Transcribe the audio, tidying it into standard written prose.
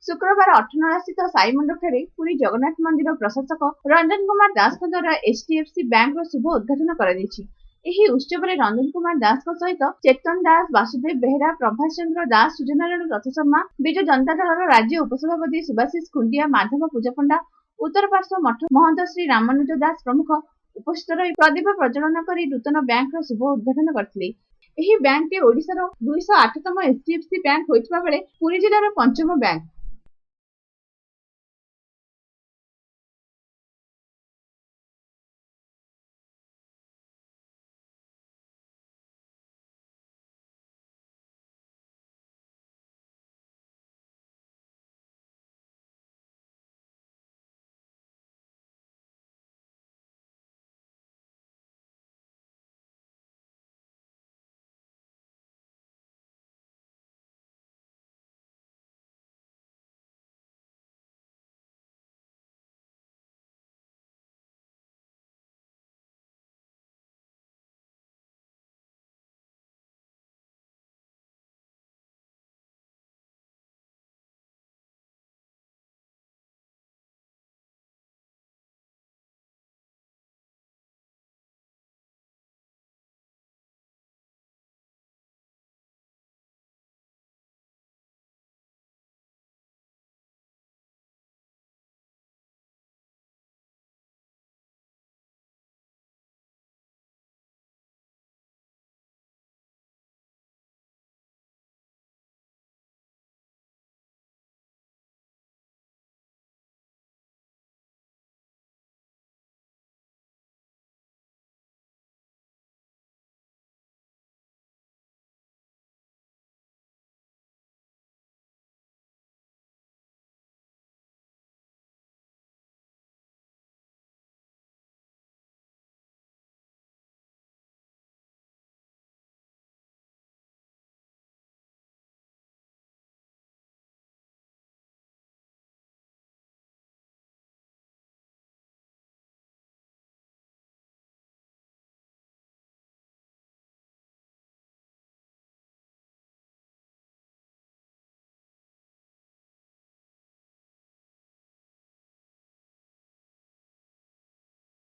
शुक्रवार अठनला स्थित साईमंडपଠାରେ पुरी जगन्नाथ मंदिर प्रशासक रंजन कुमार दासଙ୍କ द्वारा एचडीएफसी बैंक शुभ उद्घाटन କରାଯାଇଛି। ଏହି ଉତ୍ସବରେ ରଞ୍ଜନ କୁମାର ଦାସଙ୍କ ସହିତ ଚେତନ ଦାସ, ବାସୁଦେବ ବେହେରା, ପ୍ରଭାସ ଚନ୍ଦ୍ର ଦାସ, ସୂର୍ଯ୍ୟନାରାୟଣ ରଥ ଶର୍ମା, ବିଜୁ ଜନତା ଦଳର ରାଜ୍ୟ ଉପସଭାପତି ସୁଭାଶିଷ ଖୁଣ୍ଟିଆ, ମାଧବ ପୂଜାପଣ୍ଡା, ଉତ୍ତର ପାର୍ଶ୍ୱ ମଠ ମହନ୍ତ ଶ୍ରୀ ରାମାନୁଜ ଦାସ ପ୍ରମୁଖ ଉପସ୍ଥିତ ରହି ପ୍ରଦୀପ ପ୍ରଜ୍ୱଳନ କରି ନୂତନ ବ୍ୟାଙ୍କର ଶୁଭ ଉଦ୍ଘାଟନ କରିଥିଲେ। ଏହି ବ୍ୟାଙ୍କଟି ଓଡ଼ିଶାର 208ତମ ଏଚଡିଏଫସି ବ୍ୟାଙ୍କ ହୋଇଥିବା ବେଳେ ପୁରୀ ଜିଲ୍ଲାର 5ମ ବ୍ୟାଙ୍କ।